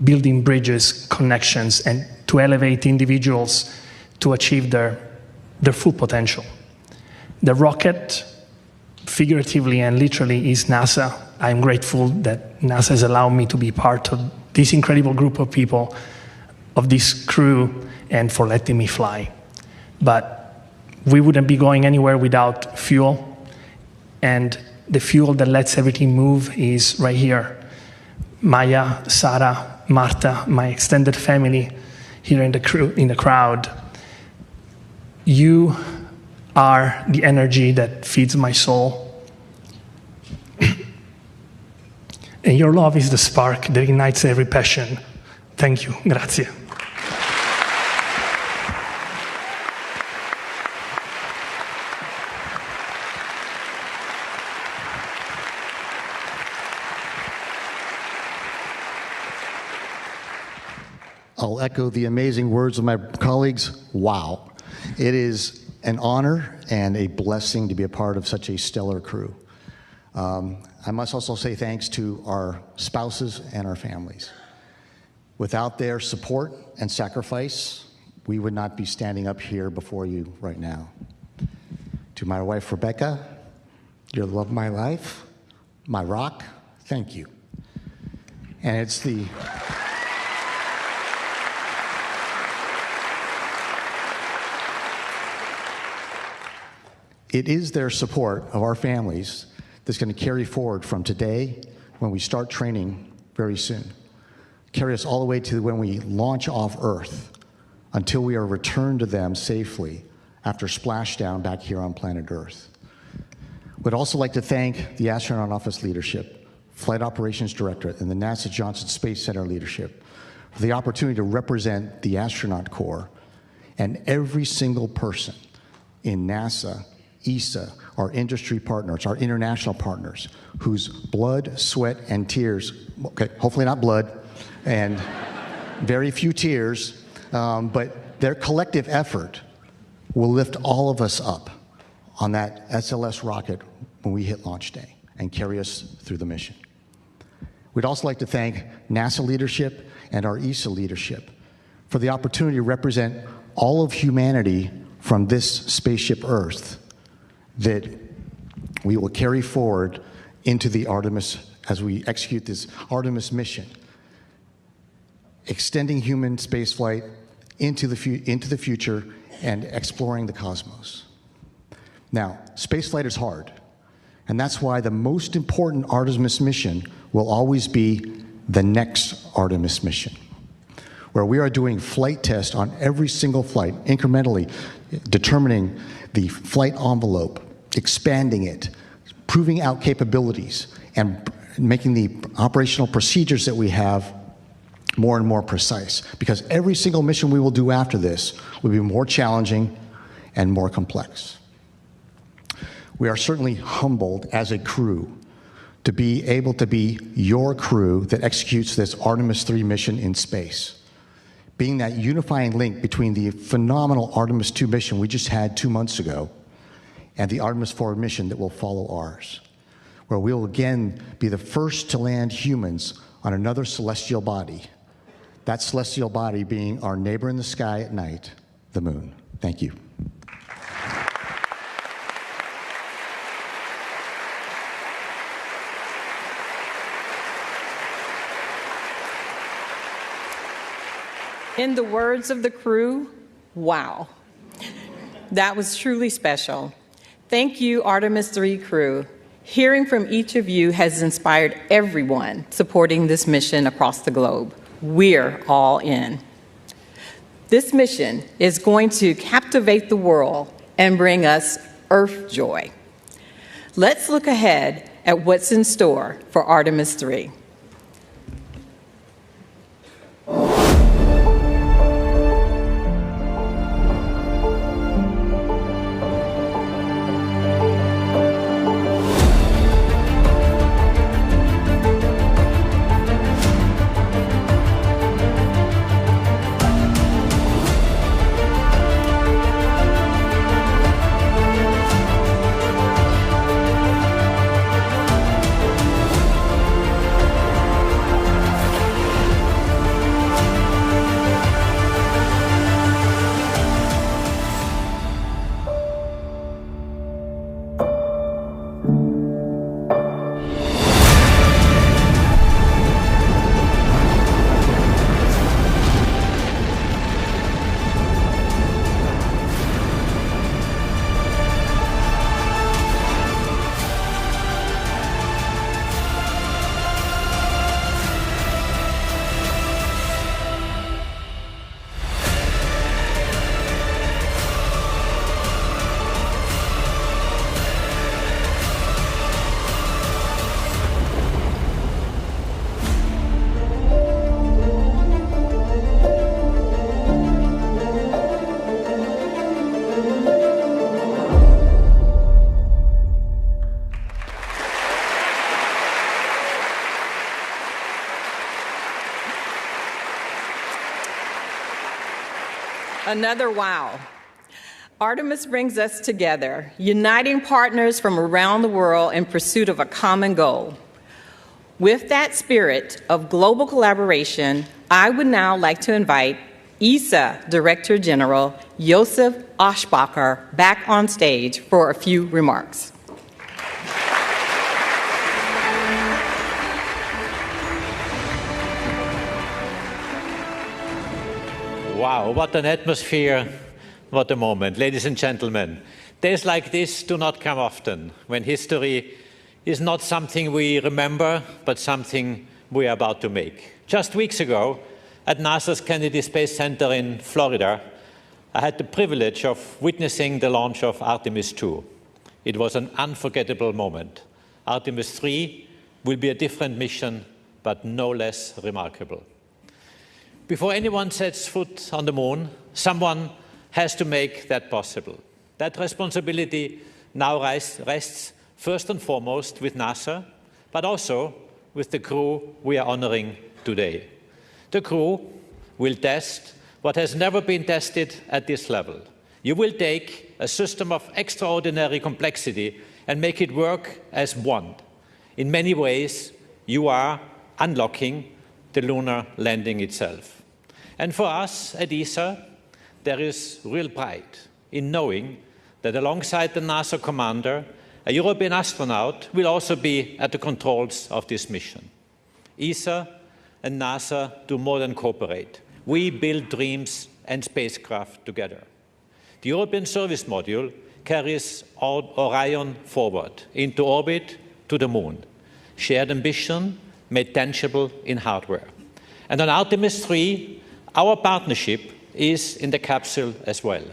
building bridges, connections, and to elevate individuals to achieve their full potential. The rocket, figuratively and literally, is NASA. I'm grateful that NASA has allowed me to be part of this incredible group of people, of this crew, and for letting me fly. But we wouldn't be going anywhere without fuel, and the fuel that lets everything move is right here. Maya, Sarah, Marta, my extended family here in the crowd. You are the energy that feeds my soul. And your love is the spark that ignites every passion. Thank you. Grazie. I'll echo the amazing words of my colleagues. Wow. It is an honor and a blessing to be a part of such a stellar crew. I must also say thanks to our spouses and our families. Without their support and sacrifice, we would not be standing up here before you right now. To my wife, Rebecca, you're the love of my life, my rock, thank you. And it is their support of our families that's going to carry forward from today when we start training very soon. Carry us all the way to when we launch off Earth until we are returned to them safely after splashdown back here on planet Earth. We'd also like to thank the Astronaut Office leadership, Flight Operations Directorate, and the NASA Johnson Space Center leadership for the opportunity to represent the Astronaut Corps and every single person in NASA, ESA, our industry partners, our international partners, whose blood, sweat, and tears, okay, hopefully not blood, and very few tears, but their collective effort will lift all of us up on that SLS rocket when we hit launch day and carry us through the mission. We'd also like to thank NASA leadership and our ESA leadership for the opportunity to represent all of humanity from this spaceship Earth that we will carry forward into the Artemis, as we execute this Artemis mission, extending human spaceflight into the future and exploring the cosmos. Now, spaceflight is hard, and that's why the most important Artemis mission will always be the next Artemis mission, where we are doing flight tests on every single flight, incrementally determining the flight envelope, expanding it, proving out capabilities, and making the operational procedures that we have more and more precise, because every single mission we will do after this will be more challenging and more complex. We are certainly humbled as a crew to be able to be your crew that executes this Artemis III mission in space, being that unifying link between the phenomenal Artemis II mission we just had 2 months ago and the Artemis IV mission that will follow ours, where we will again be the first to land humans on another celestial body, that celestial body being our neighbor in the sky at night, the moon. Thank you. In the words of the crew, wow. That was truly special. Thank you, Artemis III crew. Hearing from each of you has inspired everyone supporting this mission across the globe. We're all in. This mission is going to captivate the world and bring us Earth joy. Let's look ahead at what's in store for Artemis III. Another wow. Artemis brings us together, uniting partners from around the world in pursuit of a common goal. With that spirit of global collaboration, I would now like to invite ESA Director General Josef Aschbacher back on stage for a few remarks. Wow, what an atmosphere, what a moment. Ladies and gentlemen, days like this do not come often, when history is not something we remember, but something we are about to make. Just weeks ago, at NASA's Kennedy Space Center in Florida, I had the privilege of witnessing the launch of Artemis II. It was an unforgettable moment. Artemis III will be a different mission, but no less remarkable. Before anyone sets foot on the moon, someone has to make that possible. That responsibility now rests first and foremost with NASA, but also with the crew we are honoring today. The crew will test what has never been tested at this level. You will take a system of extraordinary complexity and make it work as one. In many ways, you are unlocking the lunar landing itself. And for us at ESA, there is real pride in knowing that alongside the NASA commander, a European astronaut will also be at the controls of this mission. ESA and NASA do more than cooperate. We build dreams and spacecraft together. The European Service Module carries Orion forward into orbit to the moon. Shared ambition made tangible in hardware. And on Artemis III, our partnership is in the capsule as well.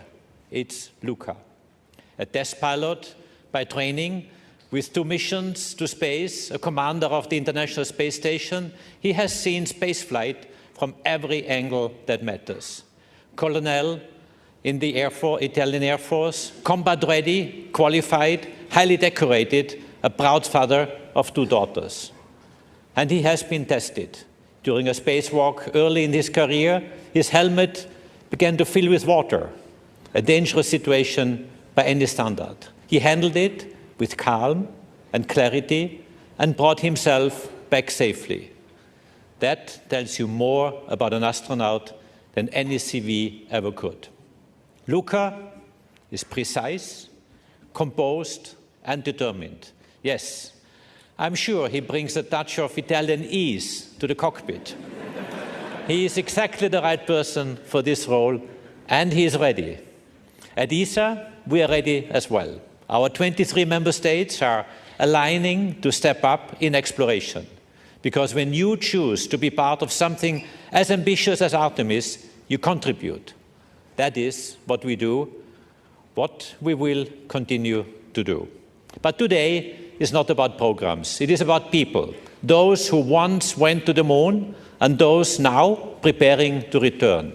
It's Luca, a test pilot by training with 2 missions to space, a commander of the International Space Station. He has seen spaceflight from every angle that matters. Colonel in the Italian Air Force, combat ready, qualified, highly decorated, a proud father of 2 daughters. And he has been tested. During a spacewalk early in his career, his helmet began to fill with water, a dangerous situation by any standard. He handled it with calm and clarity and brought himself back safely. That tells you more about an astronaut than any CV ever could. Luca is precise, composed, and determined. Yes, I'm sure he brings a touch of Italian ease to the cockpit. He is exactly the right person for this role, and he is ready. At ESA, we are ready as well. Our 23 member states are aligning to step up in exploration, because when you choose to be part of something as ambitious as Artemis, you contribute. That is what we do, what we will continue to do. But today is not about programs. It is about people, those who once went to the moon and those now preparing to return.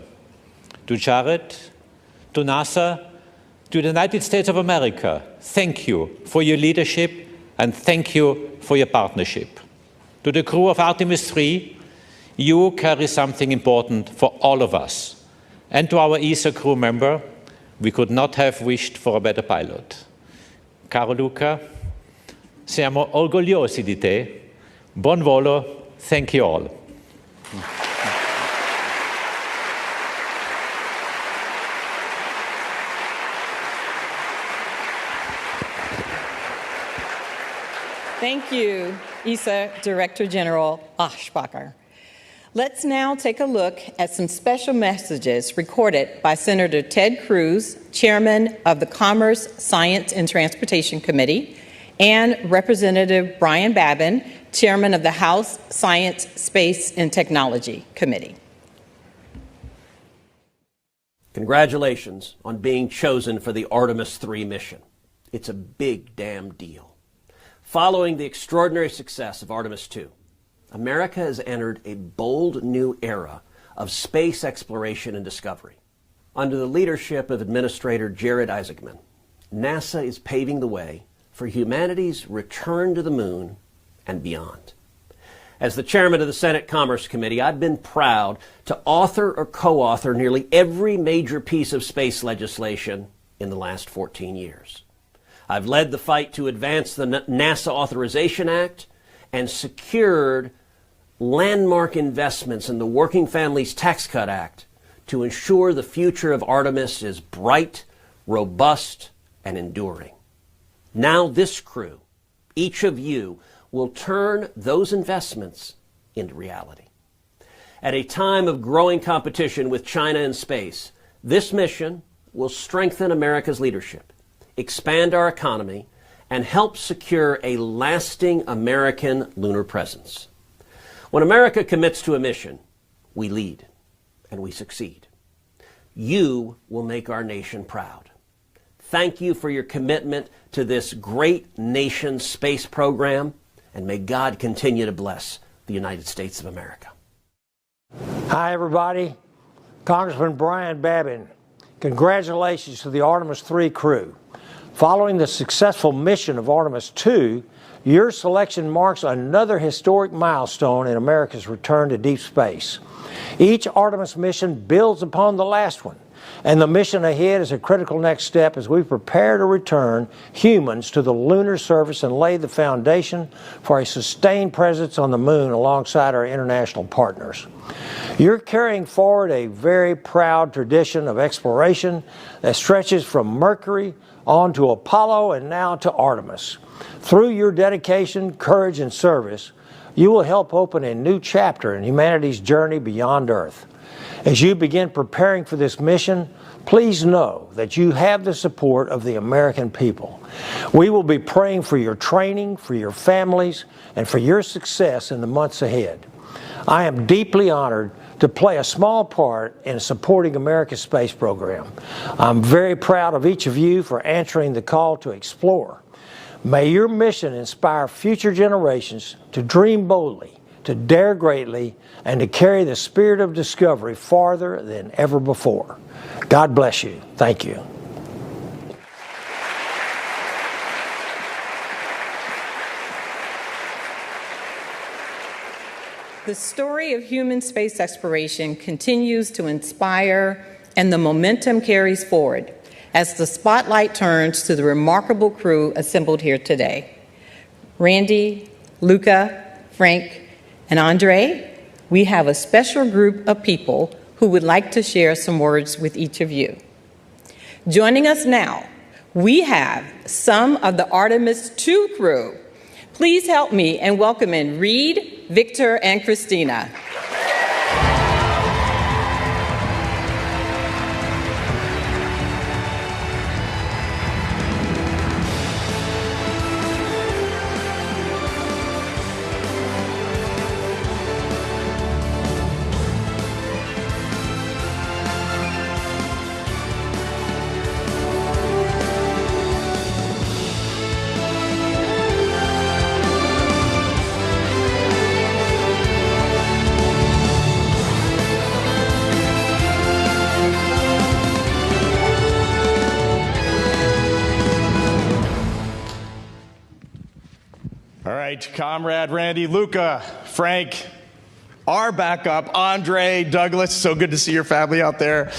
To Jared, to NASA, to the United States of America, thank you for your leadership and thank you for your partnership. To the crew of Artemis III, you carry something important for all of us. And to our ESA crew member, we could not have wished for a better pilot. Caro Luca, siamo orgogliosi di te. Buon volo. Thank you all. Thank you, ESA Director General Aschbacher. Let's now take a look at some special messages recorded by Senator Ted Cruz, Chairman of the Commerce, Science, and Transportation Committee, and Representative Brian Babin, Chairman of the House Science, Space, and Technology Committee. Congratulations on being chosen for the Artemis III mission. It's a big damn deal. Following the extraordinary success of Artemis II, America has entered a bold new era of space exploration and discovery. Under the leadership of Administrator Jared Isaacman, NASA is paving the way for humanity's return to the moon and beyond. As the chairman of the Senate Commerce Committee, I've been proud to author or co-author nearly every major piece of space legislation in the last 14 years. I've led the fight to advance the NASA Authorization Act and secured landmark investments in the Working Families Tax Cut Act to ensure the future of Artemis is bright, robust, and enduring. Now this crew, each of you, will turn those investments into reality. At a time of growing competition with China in space, this mission will strengthen America's leadership, expand our economy, and help secure a lasting American lunar presence. When America commits to a mission, we lead and we succeed. You will make our nation proud. Thank you for your commitment to this great nation's space program, and may God continue to bless the United States of America. Hi, everybody. Congressman Brian Babin. Congratulations to the Artemis III crew. Following the successful mission of Artemis II, your selection marks another historic milestone in America's return to deep space. Each Artemis mission builds upon the last one, and the mission ahead is a critical next step as we prepare to return humans to the lunar surface and lay the foundation for a sustained presence on the moon alongside our international partners. You're carrying forward a very proud tradition of exploration that stretches from Mercury on to Apollo and now to Artemis. Through your dedication, courage, and service, you will help open a new chapter in humanity's journey beyond Earth. As you begin preparing for this mission, please know that you have the support of the American people. We will be praying for your training, for your families, and for your success in the months ahead. I am deeply honored to play a small part in supporting America's space program. I'm very proud of each of you for answering the call to explore. May your mission inspire future generations to dream boldly, to dare greatly and to carry the spirit of discovery farther than ever before. God bless you. Thank you. The story of human space exploration continues to inspire, and the momentum carries forward as the spotlight turns to the remarkable crew assembled here today. Randy, Luca, Frank, and Andre, we have a special group of people who would like to share some words with each of you. Joining us now, we have some of the Artemis II crew. Please help me in welcoming Reed, Victor, and Christina. Comrade Randy, Luca, Frank, our backup, Andre, Douglas. So good to see your family out there.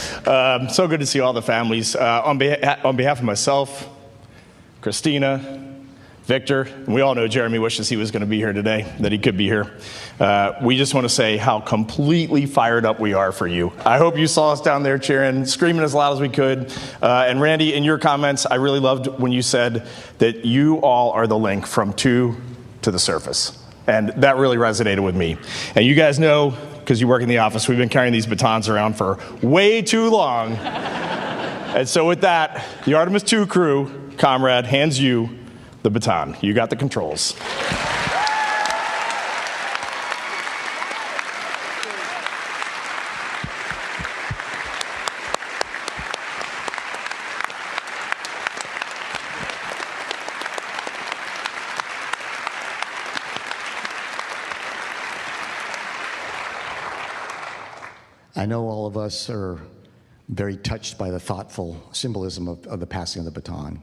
So good to see all the families. On behalf of myself, Christina, Victor, and we all know Jeremy wishes he was going to be here today, that he could be here. We just want to say how completely fired up we are for you. I hope you saw us down there cheering, screaming as loud as we could. And Randy, in your comments, I really loved when you said that you all are the link from to the surface. And that really resonated with me. And you guys know, because you work in the office, we've been carrying these batons around for way too long. And so with that, the Artemis II crew, comrade, hands you the baton. You got the controls. I know all of us are very touched by the thoughtful symbolism of the passing of the baton.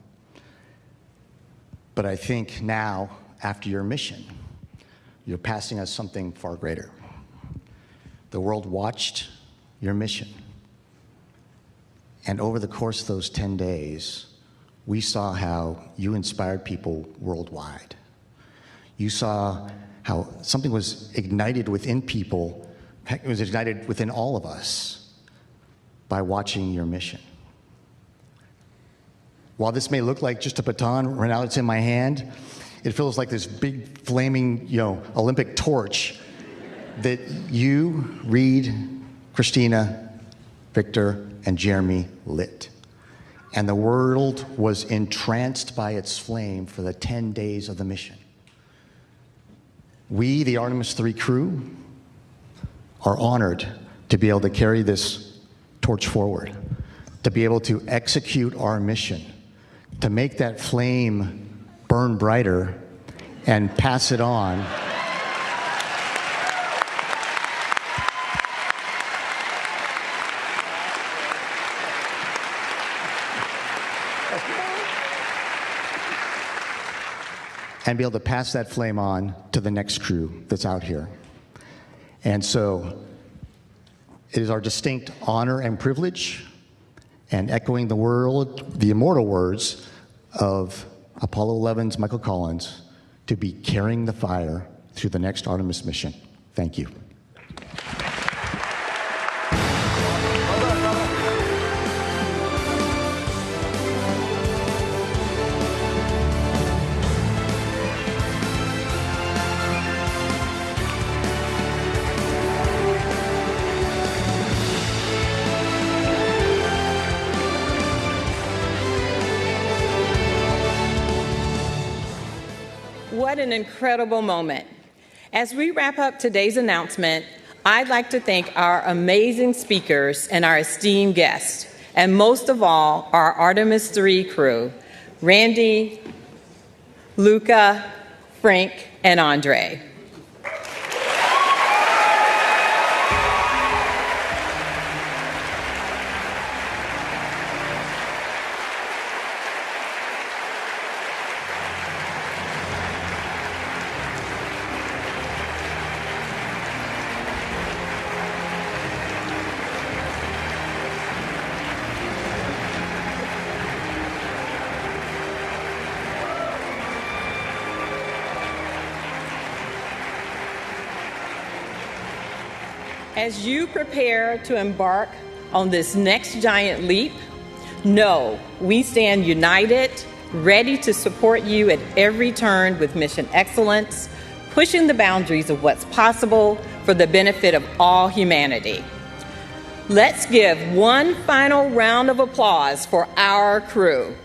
But I think now, after your mission, you're passing us something far greater. The world watched your mission. And over the course of those 10 days, we saw how you inspired people worldwide. You saw how something was ignited within people. It was ignited within all of us by watching your mission. While this may look like just a baton, right now it's in my hand, it feels like this big flaming, Olympic torch that you, Reed, Christina, Victor, and Jeremy lit. And the world was entranced by its flame for the 10 days of the mission. We, the Artemis III crew, are honored to be able to carry this torch forward, to be able to execute our mission, to make that flame burn brighter and pass it on. And be able to pass that flame on to the next crew that's out here. And so it is our distinct honor and privilege, and echoing the immortal words of Apollo 11's Michael Collins, to be carrying the fire through the next Artemis mission. Thank you. What an incredible moment. As we wrap up today's announcement, I'd like to thank our amazing speakers and our esteemed guests, and most of all, our Artemis III crew, Randy, Luca, Frank, and Andre. As you prepare to embark on this next giant leap, know we stand united, ready to support you at every turn with mission excellence, pushing the boundaries of what's possible for the benefit of all humanity. Let's give one final round of applause for our crew.